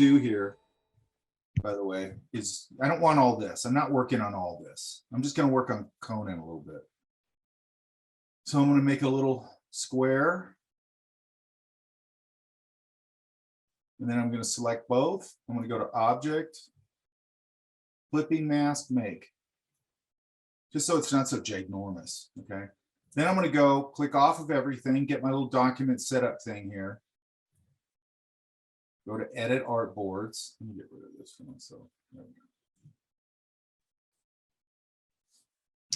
do here, by the way, is I don't want all this. I'm not working on all this. I'm just going to work on Conan a little bit. So I'm going to make a little square. And then I'm going to select both. I'm going to go to Object, Flipping Mask, Make. Just so it's not so ginormous, okay? Then I'm going to go click off of everything, get my little document setup thing here. Go to Edit Artboards. Let me get rid of this for myself. There we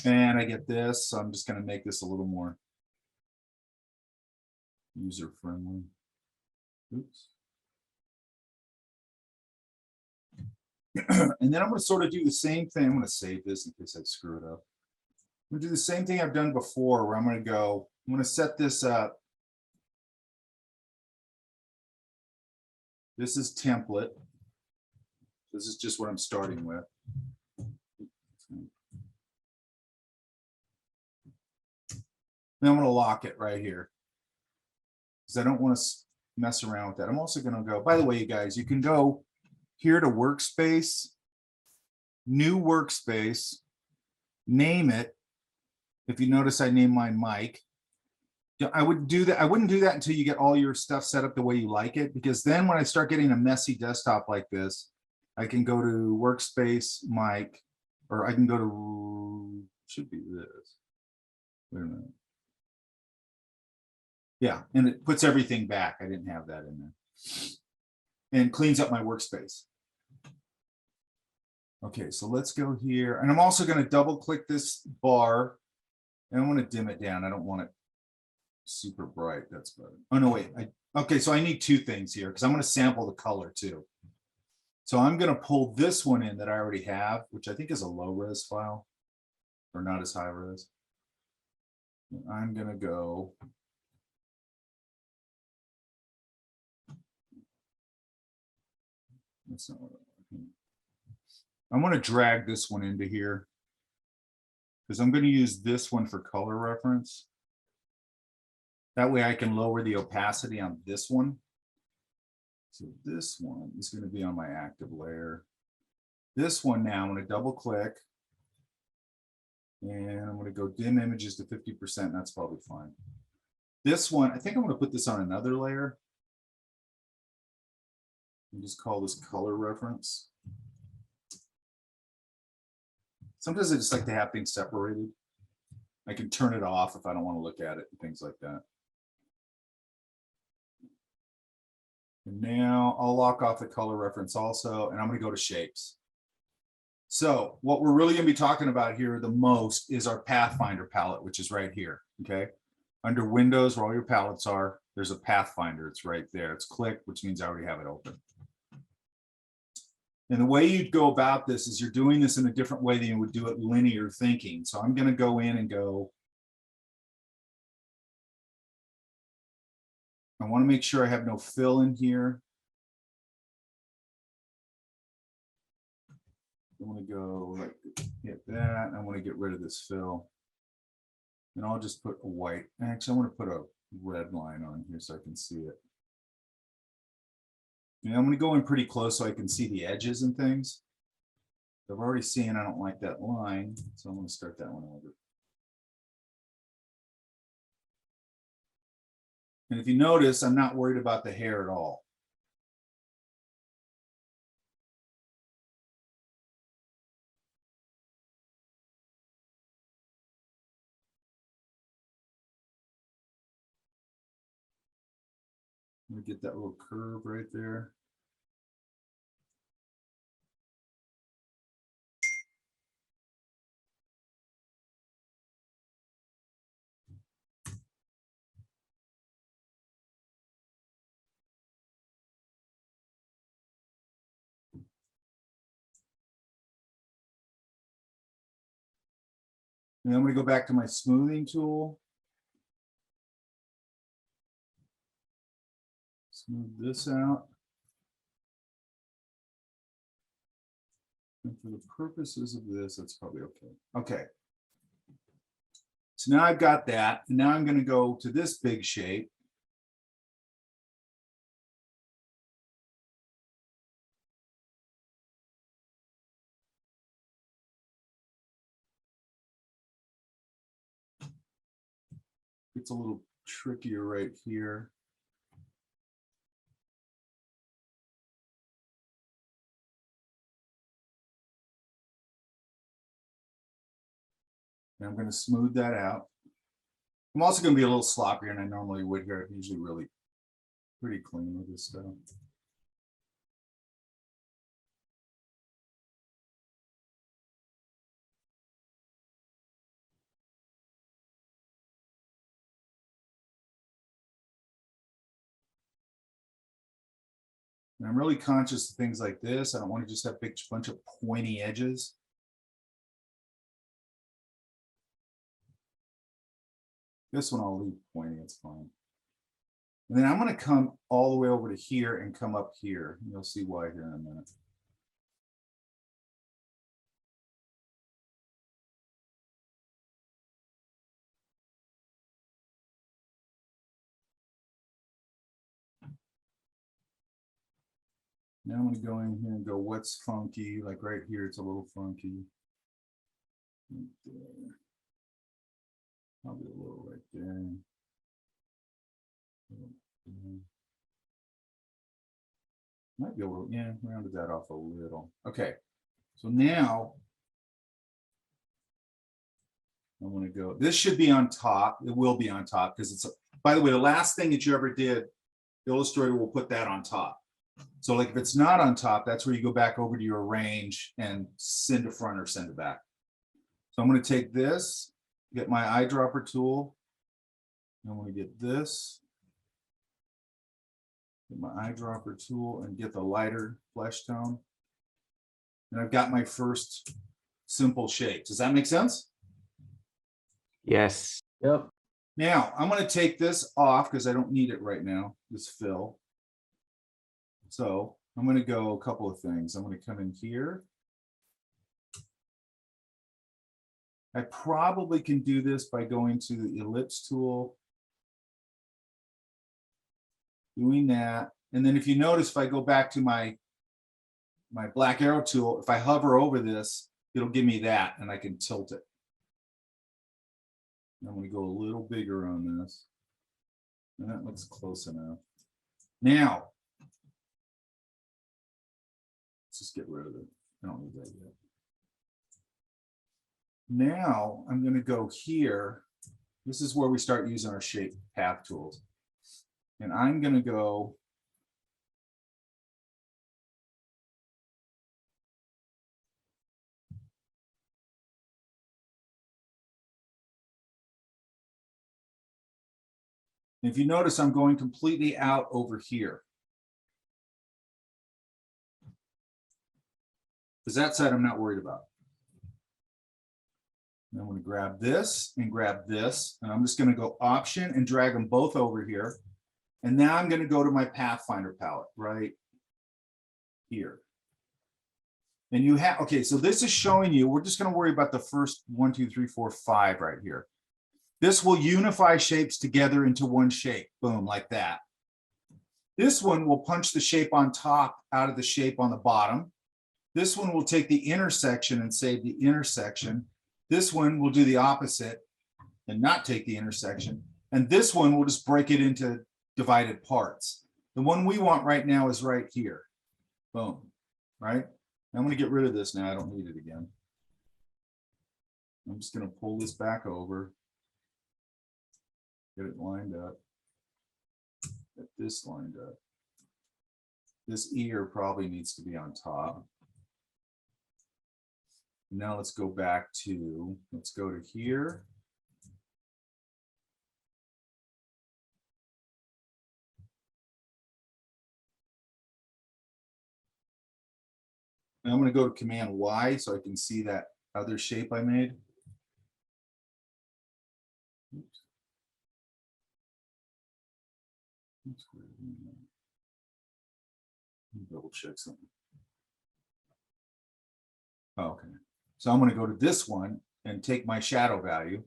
go. And I get this, so I'm just going to make this a little more user-friendly. Oops. And then I'm going to sort of do the same thing. I'm going to save this in case I screw it up. I'm going to do the same thing I've done before, where I'm going to go, I'm going to set this up. This is template. This is just what I'm starting with. Then I'm going to lock it right here because I don't want to mess around with that. I'm also going to go, by the way, you guys, you can go here to Workspace, New Workspace, name it. If you notice, I named mine Mike. I would do that. I wouldn't do that until you get all your stuff set up the way you like it, because then when I start getting a messy desktop like this, I can go to Workspace, Mike, or I can go to, should be this. Wait a minute. Yeah, and it puts everything back. I didn't have that in there. And cleans up my workspace. Okay, so let's go here. And I'm also going to double click this bar. And I want to dim it down. I don't want it super bright. That's better. Oh, no, wait. Okay, so I need two things here because I'm going to sample the color too. So I'm going to pull this one in that I already have, which I think is a low res file or not as high res. And I'm going to go. That's not what I'm going to drag this one into here because I'm going to use this one for color reference. That way I can lower the opacity on this one. So this one is going to be on my active layer. This one now I'm going to double click and I'm going to go dim images to 50%. That's probably fine. This one, I think I'm going to put this on another layer. And just call this color reference. Sometimes I just like to have things separated. I can turn it off if I don't want to look at it and things like that. And now I'll lock off the color reference also, and I'm going to go to shapes. So what we're really going to be talking about here the most is our Pathfinder palette, which is right here. Okay. Under Windows, where all your palettes are, there's a Pathfinder. It's right there. It's clicked, which means I already have it open. And the way you'd go about this is you're doing this in a different way than you would do it linear thinking. So I'm going to go in and go. I want to make sure I have no fill in here. I want to go like hit that. I want to get rid of this fill. And I'll just put a white. Actually, I want to put a red line on here so I can see it. And I'm going to go in pretty close so I can see the edges and things. I've already seen I don't like that line, so I'm going to start that one over. And if you notice, I'm not worried about the hair at all. Let me get that little curve right there. And I'm going to go back to my smoothing tool. Smooth this out. And for the purposes of this, that's probably okay. Okay. So now I've got that. And now I'm going to go to this big shape. It's a little trickier right here. And I'm going to smooth that out. I'm also going to be a little sloppier than I normally would here. I'm usually really pretty clean with this stuff. And I'm really conscious of things like this. I don't want to just have a big bunch of pointy edges. This one I'll leave pointy, it's fine. And then I'm going to come all the way over to here and come up here. You'll see why here in a minute. Now I'm going to go in here and go, what's funky? Like right here, it's a little funky. Right there. Probably a little right there. Might be a little, yeah, rounded that off a little. Okay, so now I want to go, this should be on top. It will be on top because it's, by the way, the last thing that you ever did, Illustrator will put that on top. So like if it's not on top, that's where you go back over to your arrange and send to front or send it back. So I'm going to take this, get my eyedropper tool. I want to get this, get my eyedropper tool and get the lighter flesh tone. And I've got my first simple shape. Does that make sense? Yes. Yep. Now I'm going to take this off because I don't need it right now, this fill. So I'm going to go a couple of things. I'm going to come in here. I probably can do this by going to the ellipse tool, doing that. And then if you notice, if I go back to my black arrow tool, if I hover over this, it'll give me that and I can tilt it. I'm going to go a little bigger on this. And that looks close enough. Now, let's just get rid of it. I don't need that yet. Now I'm going to go here. This is where we start using our shape path tools. And I'm going to go if you notice, I'm going completely out over here. Because that side I'm not worried about. And I'm going to grab this, and I'm just going to go Option and drag them both over here. And now I'm going to go to my Pathfinder palette right here. And you have, okay, so this is showing you, we're just going to worry about the first 1, 2, 3, 4, 5 right here. This will unify shapes together into one shape, boom, like that. This one will punch the shape on top out of the shape on the bottom. This one will take the intersection and save the intersection. This one will do the opposite and not take the intersection. And this one will just break it into divided parts. The one we want right now is right here. Boom, right? I'm going to get rid of this now. I don't need it again. I'm just going to pull this back over. Get it lined up. Get this lined up. This ear probably needs to be on top. Now let's go back to, let's go to here. And I'm going to go to Command Y so I can see that other shape I made. Oops. Double check something. Oh, okay. So I'm going to go to this one and take my shadow value.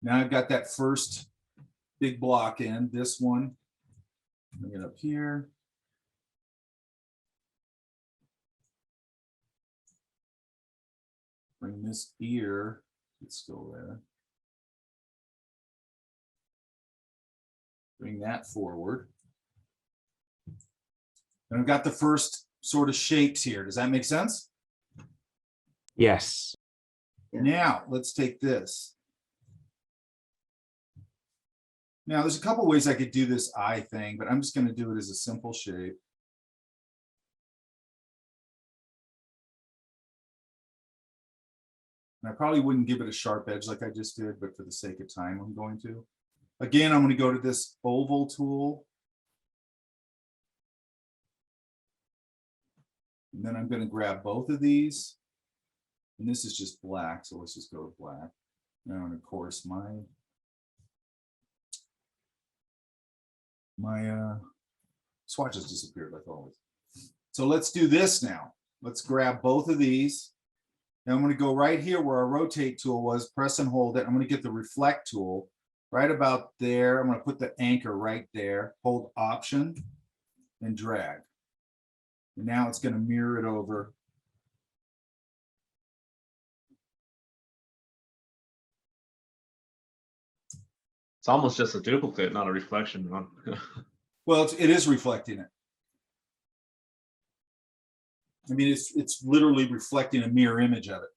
Now I've got that first big block in, this one. Bring it up here. Bring this ear, it's still there. Bring that forward. And I've got the first sort of shapes here. Does that make sense? Yes. Now, let's take this. Now, there's a couple ways I could do this eye thing, but I'm just going to do it as a simple shape. And I probably wouldn't give it a sharp edge like I just did, but for the sake of time, I'm going to. Again, I'm going to go to this oval tool. And then I'm going to grab both of these. And this is just black, so let's just go with black. Now, and of course, my swatch has disappeared like always. So let's do this now. Let's grab both of these. Now I'm going to go right here where our rotate tool was, press and hold it. I'm going to get the reflect tool right about there. I'm going to put the anchor right there, hold option and drag. And now it's going to mirror it over. It's almost just a duplicate, not a reflection. Well, it is reflecting it. I mean, it's literally reflecting a mirror image of it.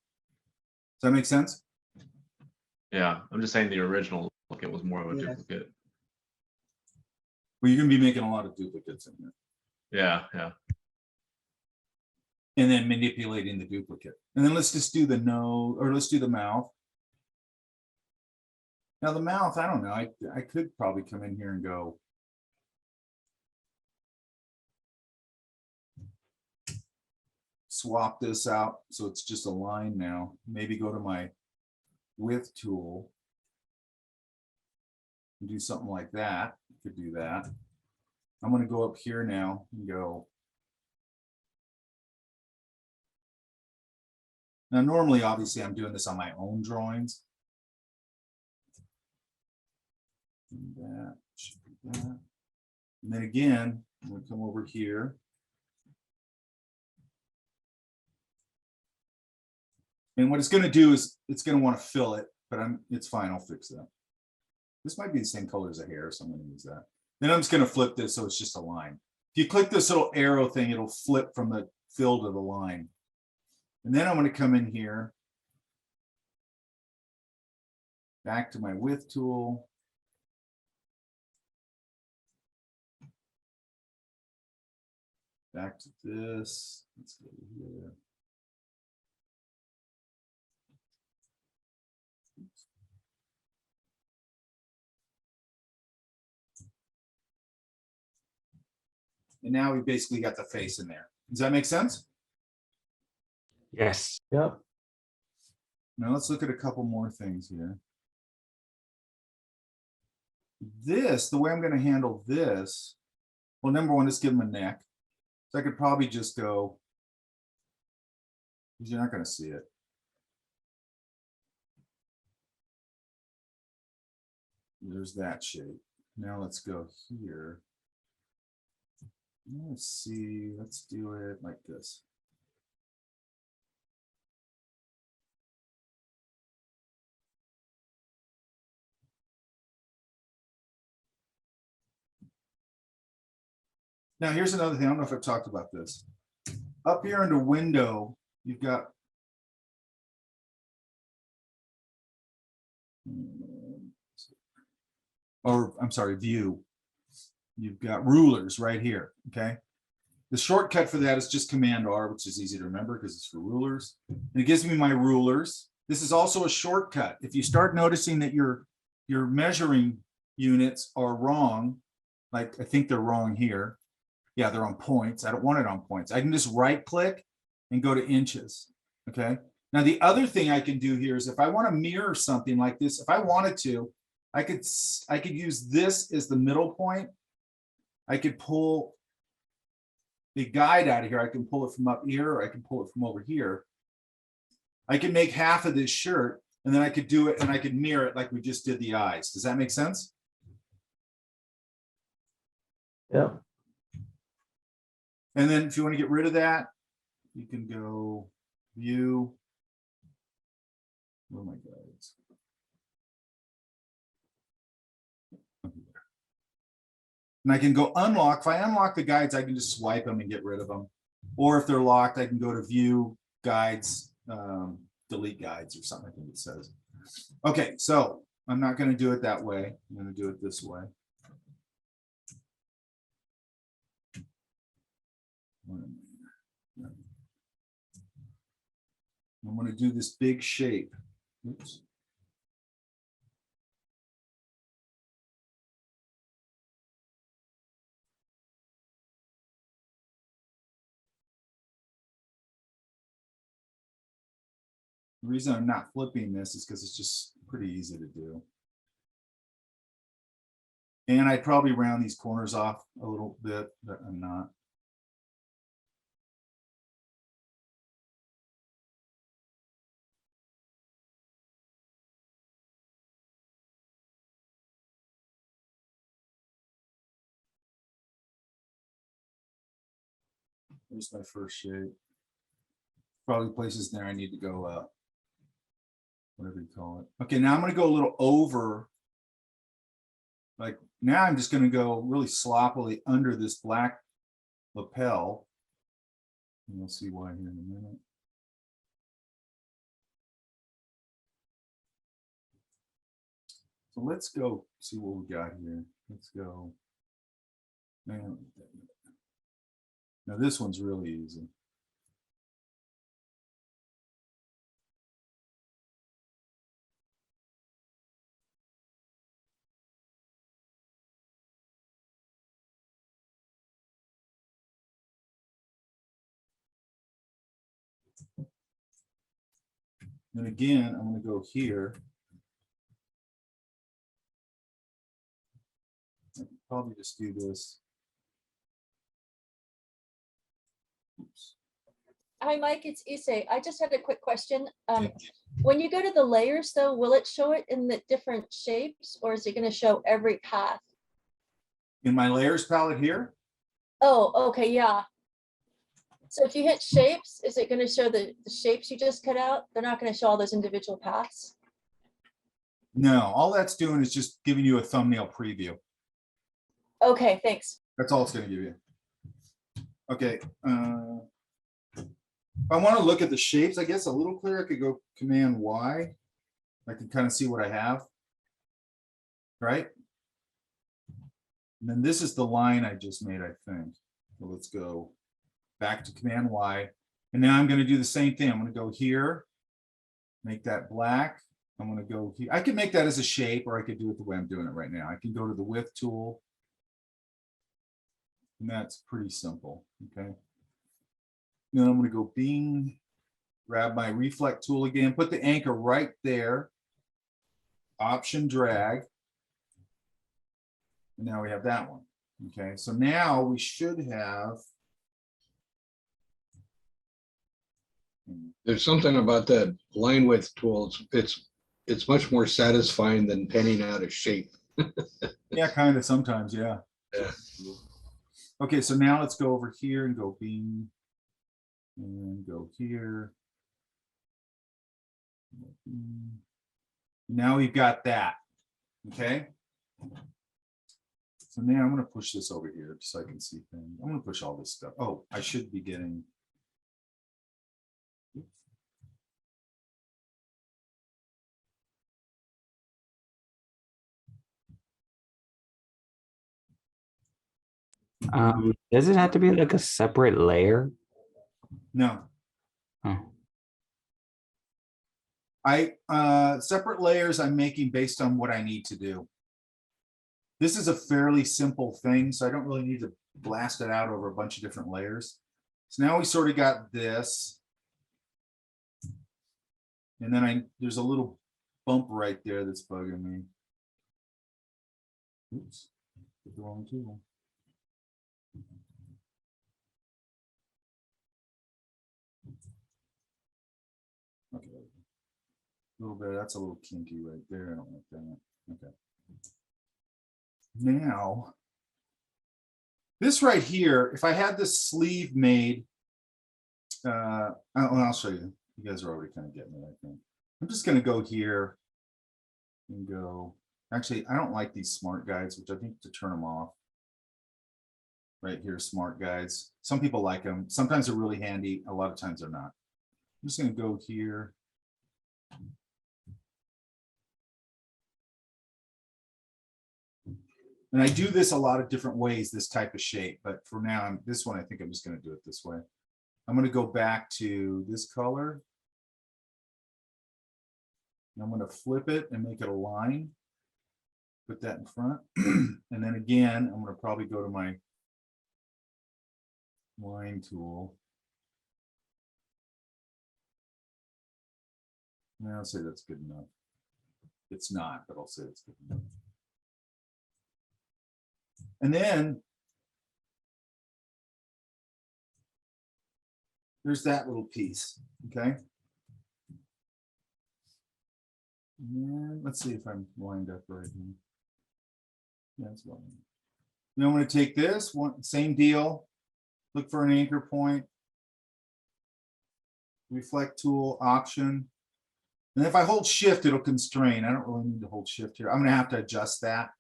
Does that make sense? Yeah, I'm just saying the original duplicate was more of a duplicate. Well, you're going to be making a lot of duplicates in here. Yeah, yeah. And then manipulating the duplicate. And then let's just do the nose, or let's do the mouth. Now the mouth, I don't know. I could probably come in here and go. Swap this out so it's just a line now. Maybe go to my width tool and do something like that. Could do that. I'm going to go up here now and go. Now, normally, obviously, I'm doing this on my own drawings. And that should be that. And then again, I'm going to come over here. And what it's going to do is it's going to want to fill it, but it's fine. I'll fix that. This might be the same color as the hair, so I'm going to use that. Then I'm just going to flip this so it's just a line. If you click this little arrow thing, it'll flip from the fill to the line. And then I'm going to come in here, back to my width tool. Back to this. Let's go here. And now we basically got the face in there. Does that make sense? Yes. Yep. Now let's look at a couple more things here. This, the way I'm going to handle this, well, number one, let's give him a neck. So I could probably just go, because you're not going to see it. There's that shape. Now let's go here. Let's see, let's do it like this. Now, here's another thing. I don't know if I've talked about this. Up here in the window, you've got or I'm sorry, view. You've got rulers right here, okay? The shortcut for that is just Command R, which is easy to remember because it's for rulers. And it gives me my rulers. This is also a shortcut. If you start noticing that your measuring units are wrong, like I think they're wrong here. Yeah, they're on points. I don't want it on points. I can just right click and go to inches, okay? Now, the other thing I can do here is if I want to mirror something like this, if I wanted to, I could use this as the middle point. I could pull the guide out of here. I can pull it from up here, or I can pull it from over here. I can make half of this shirt, and then I could do it and I could mirror it like we just did the eyes. Does that make sense? Yeah. And then if you want to get rid of that, you can go view. Oh my God. And I can go unlock. If I unlock the guides, I can just swipe them and get rid of them. Or if they're locked, I can go to view guides, delete guides or something, I think it says. Okay, so I'm not going to do it that way. I'm going to do it this way. I'm going to do this big shape. Oops. The reason I'm not flipping this is because it's just pretty easy to do. And I'd probably round these corners off a little bit, but I'm not. Here's my first shape. Probably places there I need to go up. Whatever you call it. Okay, now I'm going to go a little over. Like now I'm just going to go really sloppily under this black lapel. And we'll see why here in a minute. So let's go see what we got here. Let's go. Man, now this one's really easy. And again, I'm going to go here. I can probably just do this. Oops. Hi, Mike, it's Issei. I just had a quick question. When you go to the layers, though, will it show it in the different shapes, or is it going to show every path? In my layers palette here? Oh, okay, yeah. So if you hit shapes, is it going to show the shapes you just cut out? They're not going to show all those individual paths? No, all that's doing is just giving you a thumbnail preview. Okay, thanks. That's all it's going to give you. Okay. If I want to look at the shapes, I guess a little clearer, I could go Command Y. I can kind of see what I have. Right? And then this is the line I just made, I think. So let's go back to Command Y. And now I'm going to do the same thing. I'm going to go here, make that black. I'm going to go here. I can make that as a shape, or I could do it the way I'm doing it right now. I can go to the width tool. And that's pretty simple. Okay. Then I'm going to go bing, grab my reflect tool again, put the anchor right there. Option drag. And now we have that one. Okay, so now we should have. There's something about that line width tool. It's much more satisfying than penning out a shape. Yeah, kind of sometimes, yeah. Yeah. Okay, so now let's go over here and go bing. And go here. Now we've got that. Okay. So now I'm going to push this over here so I can see things. I'm going to push all this stuff. Oh, I should be getting. Does it have to be like a separate layer? No. Oh. Separate layers I'm making based on what I need to do. This is a fairly simple thing, so I don't really need to blast it out over a bunch of different layers. So now we sort of got this. And then there's a little bump right there that's bugging me. Oops, hit the wrong tool. Okay. A little bit, that's a little kinky right there. I don't like that. Okay. Now, this right here, if I had this sleeve made, I'll show you. You guys are already kind of getting it, I think. I'm just going to go here and go. Actually, I don't like these smart guides, which I think to turn them off. right here, smart guides. Some people like them. Sometimes they're really handy. A lot of times they're not. I'm just going to go here. And I do this a lot of different ways, this type of shape, but for now, this one, I think I'm just going to do it this way. I'm going to go back to this color. And I'm going to flip it and make it a line. Put that in front. And then again, I'm going to probably go to my line tool. And I'll say that's good enough. It's not, but I'll say it's good enough. And then there's that little piece, okay? And let's see if I'm lined up right here. Yeah, it's well. Now I'm going to take this one, same deal. Look for an anchor point. Reflect tool option. And if I hold shift, it'll constrain. I don't really need to hold shift here. I'm going to have to adjust that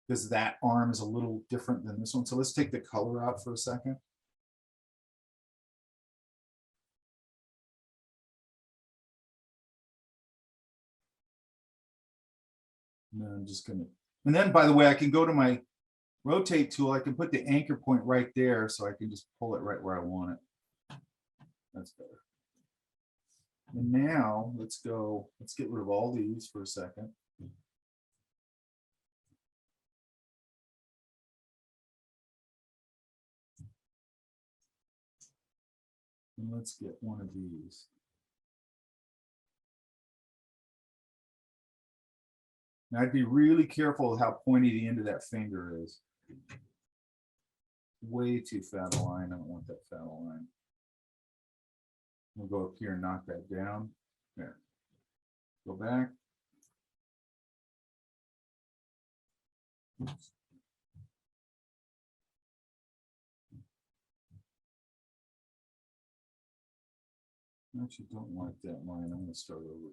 because that arm is a little different than this one. So let's take the color out for a second. And then I'm just going to, and then by the way, I can go to my rotate tool. I can put the anchor point right there so I can just pull it right where I want it. That's better. And now let's go, let's get rid of all these for a second. And let's get one of these. Now I'd be really careful of how pointy the end of that finger is. Way too fat a line. I don't want that fat a line. We'll go up here and knock that down. There. Go back. Oops. I actually don't like that line. I'm going to start over.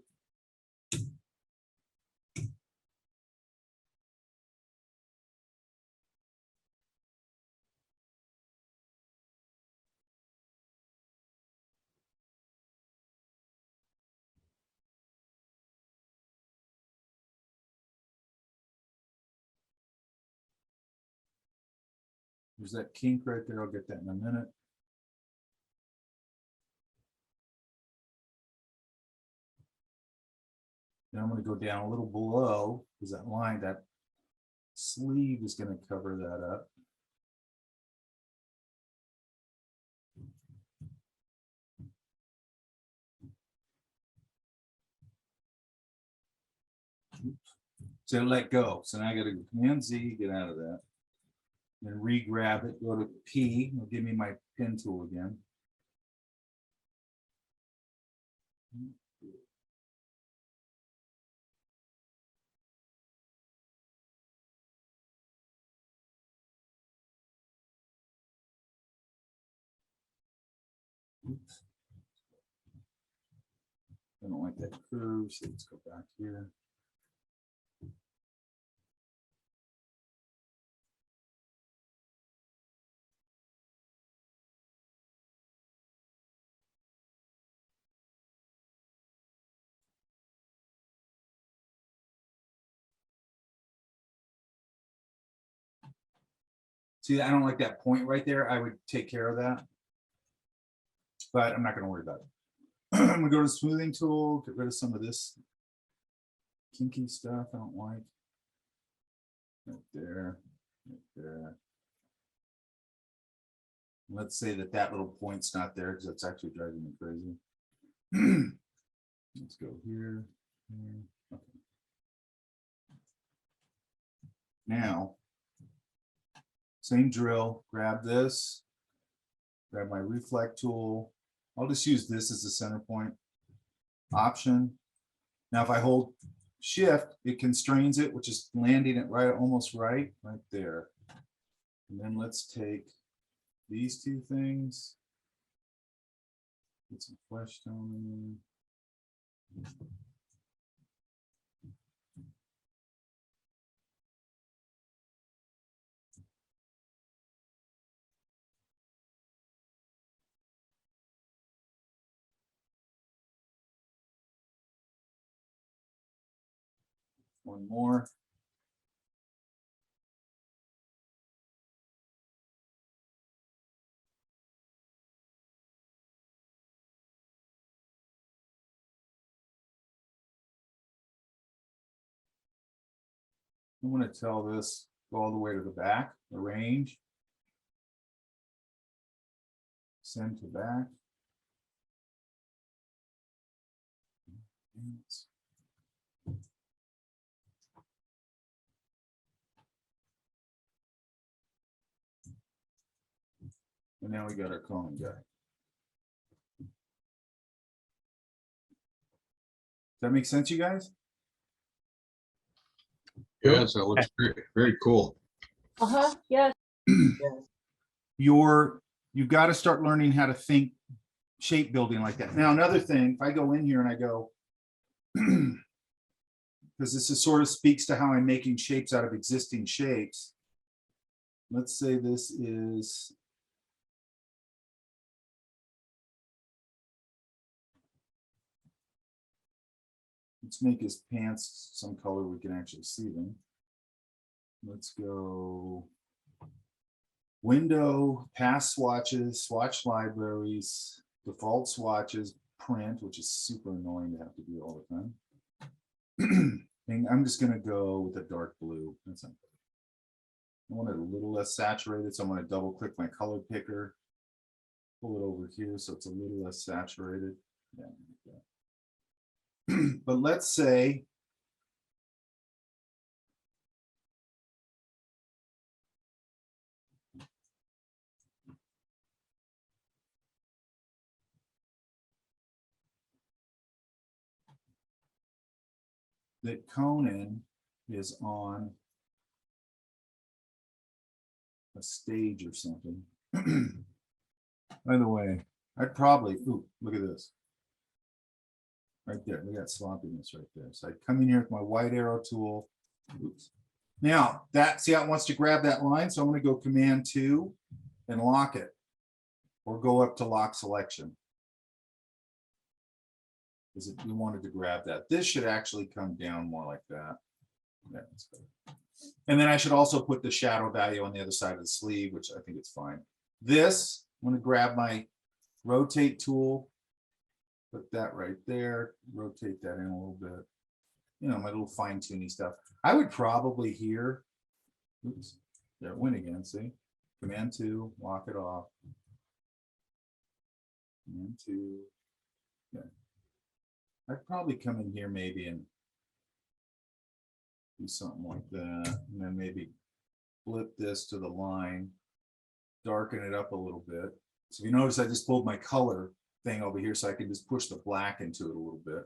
There's that kink right there. I'll get that in a minute. Then I'm going to go down a little below because that line, that sleeve is going to cover that up. So let go. So now I got to Command Z, get out of that. Then re-grab it, go to P, it'll give me my pen tool again. Oops. I don't like that curve, so let's go back here. See, I don't like that point right there. I would take care of that, but I'm not going to worry about it. I'm going to go to smoothing tool, get rid of some of this kinky stuff I don't like. Right there, right there. Let's say that that little point's not there because that's actually driving me crazy. Let's go here. Okay. Now, same drill, grab this, grab my reflect tool. I'll just use this as the center point. Option. Now, if I hold shift, it constrains it, which is landing it right, almost right there. And then let's take these two things. Get some flesh tone in there. One more. I'm going to tell this go all the way to the back, arrange, send to back. And now we got our cone guy. Does that make sense, you guys? Yes, that looks very, very cool. Uh-huh, yes. You've got to start learning how to think shape building like that. Now, another thing, if I go in here and I go, because this is sort of speaks to how I'm making shapes out of existing shapes. Let's say this is let's make his pants some color we can actually see them. Let's go window, past swatches, swatch libraries, default swatches, print, which is super annoying to have to do all the time. And I'm just going to go with a dark blue. That's not good. I want it a little less saturated, so I'm going to double click my color picker, pull it over here so it's a little less saturated. Yeah, like that. But let's say that Conan is on a stage or something. By the way, I'd probably, ooh, look at this. Right there, we got sloppiness right there. So I come in here with my white arrow tool. Oops. Now that, see how it wants to grab that line? So I'm going to go Command 2 and lock it, or go up to lock selection. Because if you wanted to grab that, this should actually come down more like that. Yeah, that's better. And then I should also put the shadow value on the other side of the sleeve, which I think it's fine. This, I'm going to grab my rotate tool, put that right there, rotate that in a little bit. You know, my little fine tuning stuff. I would probably here, oops, there it went again, see? Command 2, lock it off. Command 2, yeah. I'd probably come in here maybe and do something like that, and then maybe flip this to the line, darken it up a little bit. So if you notice, I just pulled my color thing over here so I can just push the black into it a little bit.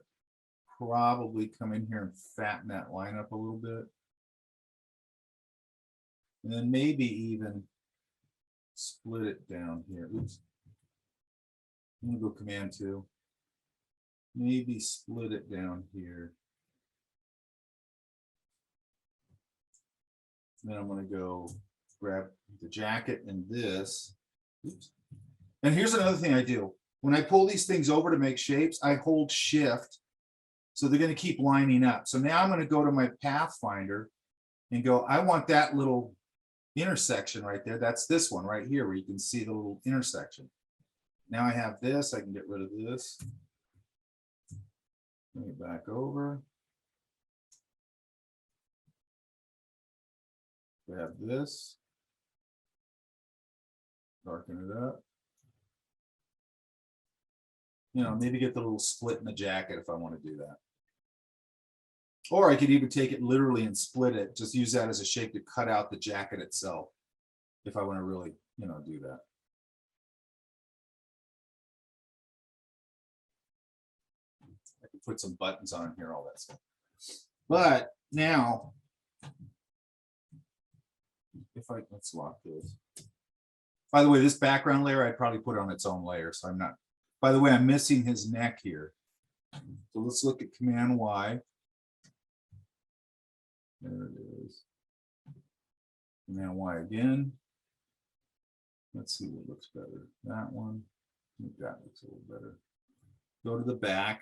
Probably come in here and fatten that line up a little bit. And then maybe even split it down here. Oops. I'm gonna go Command 2. Maybe split it down here. Then I'm going to go grab the jacket and this. Oops. And here's another thing I do. When I pull these things over to make shapes, I hold Shift. So they're going to keep lining up. So now I'm going to go to my Pathfinder and go, I want that little intersection right there. That's this one right here where you can see the little intersection. Now I have this. I can get rid of this. Bring it back over. Grab this. Darken it up. You know, maybe get the little split in the jacket if I want to do that. Or I could even take it literally and split it. Just use that as a shape to cut out the jacket itself. If I want to really, you know, do that. I can put some buttons on here, all that stuff. But now, if I, let's lock this. By the way, this background layer, I'd probably put on its own layer. So I'm not, by the way, I'm missing his neck here. So let's look at Command Y. There it is. Command Y again. Let's see what looks better. That one. I think that looks a little better. Go to the back.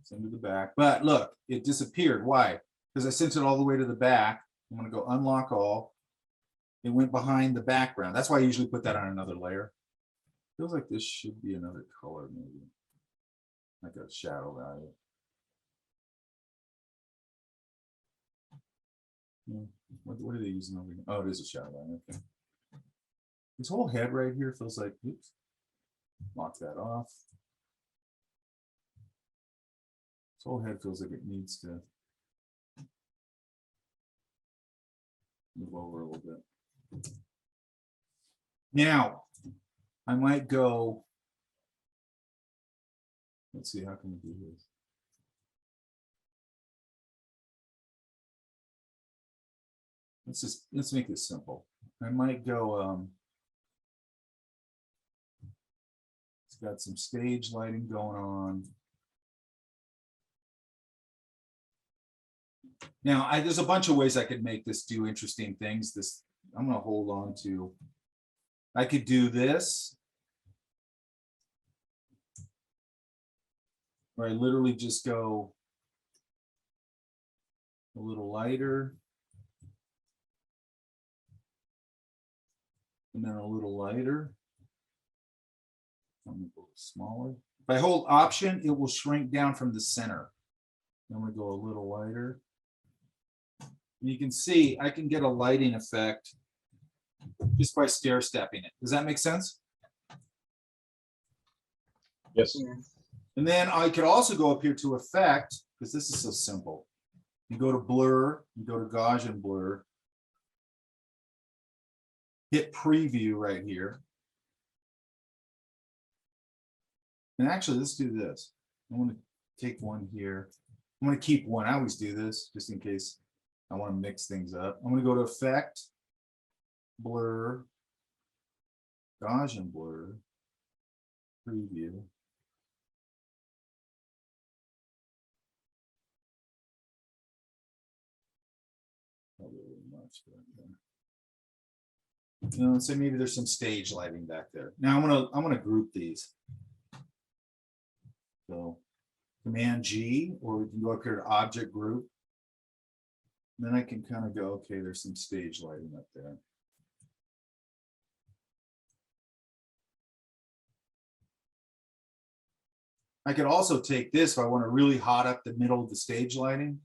Send to the back. But look, it disappeared. Why? because I sent it all the way to the back. I'm gonna go unlock all. It went behind the background. That's why I usually put that on another layer. Feels like this should be another color, maybe. Like a shadow value. What are they using over here? Oh, it is a shadow value. Okay. This whole head right here feels like, oops, lock that off. This whole head feels like it needs to move over a little bit. Now, I might go, let's see, how can we do this? Let's make this simple. I might go, it's got some stage lighting going on. Now, there's a bunch of ways I could make this do interesting things. This, I'm gonna hold on to. I could do this. Where I literally just go a little lighter. And then a little lighter. I'm gonna go smaller. If I hold Option, it will shrink down from the center. I'm gonna go a little lighter. And you can see I can get a lighting effect just by stair stepping it. Does that make sense? Yes. And then I could also go up here to Effect, because this is so simple. You go to Blur, you go to Gaussian Blur, hit Preview right here. And actually, let's do this. I'm going to take one here. I'm going to keep one. I always do this just in case I want to mix things up. I'm going to go to Effect, Blur, Gaussian Blur, Preview. Not really much, but, you know, so maybe there's some stage lighting back there. Now I'm gonna group these. So Command G, or we can go up here to Object Group. And then I can kind of go, okay, there's some stage lighting up there. I could also take this if I want to really hot up the middle of the stage lighting.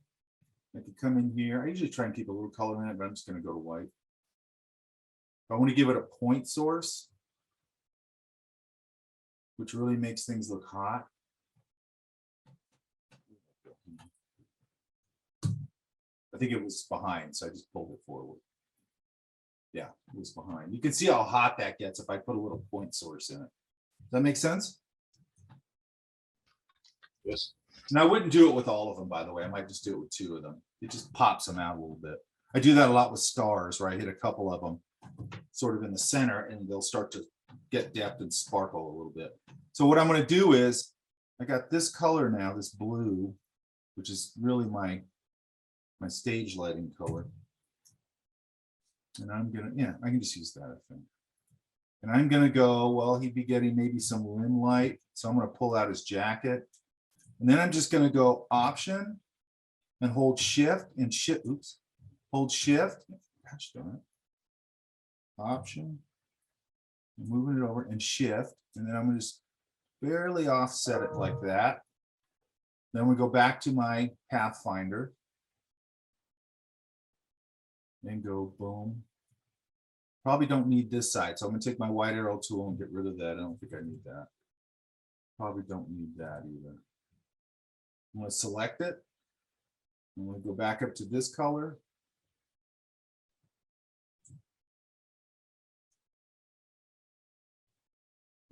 I could come in here. I usually try and keep a little color in it, but I'm just going to go to white. I want to give it a point source, which really makes things look hot. I think it was behind, so I just pulled it forward. Yeah, it was behind. You can see how hot that gets if I put a little point source in it. Does that make sense? Yes. And I wouldn't do it with all of them, by the way. I might just do it with 2 of them. It just pops them out a little bit. I do that a lot with stars, where I hit a couple of them sort of in the center, and they'll start to get depth and sparkle a little bit. So what I'm going to do is, I got this color now, this blue, which is really my stage lighting color. And I'm gonna, yeah, I can just use that, I think. And I'm gonna go, well, he'd be getting maybe some rim light. So I'm gonna pull out his jacket. And then I'm just gonna go Option and hold Shift and Shift, oops, hold Shift, gosh darn it. Option, moving it over and Shift. And then I'm gonna just barely offset it like that. Then we go back to my Pathfinder. And go boom. Probably don't need this side. So I'm gonna take my white arrow tool and get rid of that. I don't think I need that. Probably don't need that either. I'm gonna select it. I'm gonna go back up to this color.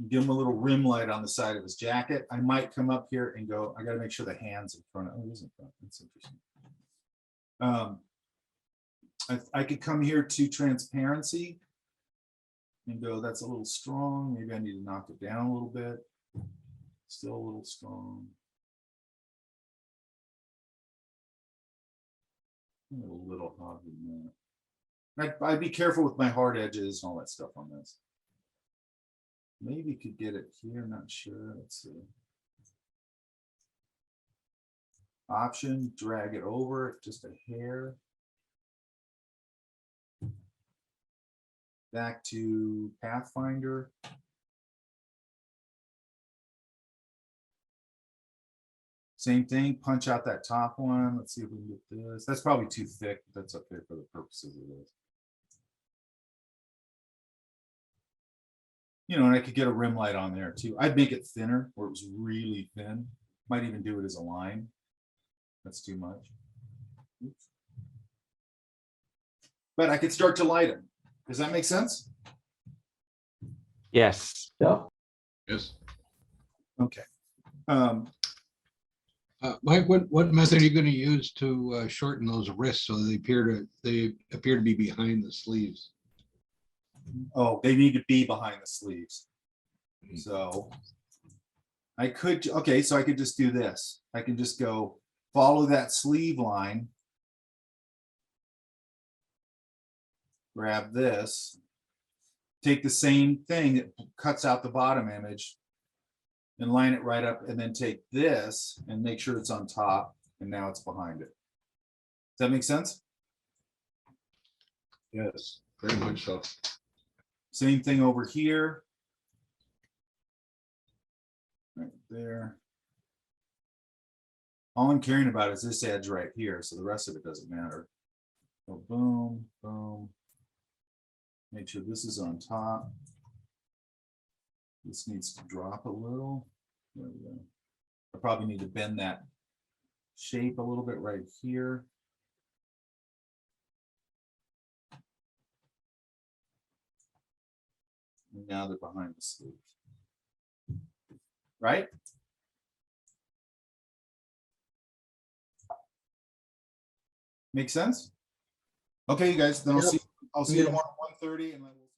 Give him a little rim light on the side of his jacket. I might come up here and go, I gotta make sure the hand's in front of, oh, it is in front. That's interesting. I could come here to transparency and go, that's a little strong. Maybe I need to knock it down a little bit. Still a little strong. A little hot in that. I'd be careful with my hard edges and all that stuff on this. Maybe could get it here, not sure. Let's see. Option, drag it over just a hair. Back to Pathfinder. Same thing, punch out that top one. Let's see if we can get this. That's probably too thick, but that's okay for the purposes of this. You know, and I could get a rim light on there too. I'd make it thinner where it was really thin. Might even do it as a line. That's too much. Oops. But I could start to light them. Does that make sense? Yes. Yes. Okay. Mike, what method are you going to use to shorten those wrists so they appear to be behind the sleeves? Oh, they need to be behind the sleeves. So I could, okay, so I could just do this. I can just go follow that sleeve line. Grab this. Take the same thing that cuts out the bottom image and line it right up, and then take this and make sure it's on top, and now it's behind it. Does that make sense? Yes, very much so. Same thing over here. Right there. All I'm caring about is this edge right here, so the rest of it doesn't matter. So boom, boom. Make sure this is on top. This needs to drop a little. There we go. I probably need to bend that shape a little bit right here. And now they're behind the sleeve. Right? Make sense? Okay, you guys, then I'll Yep. see you Yeah. tomorrow at 1:30 and then we'll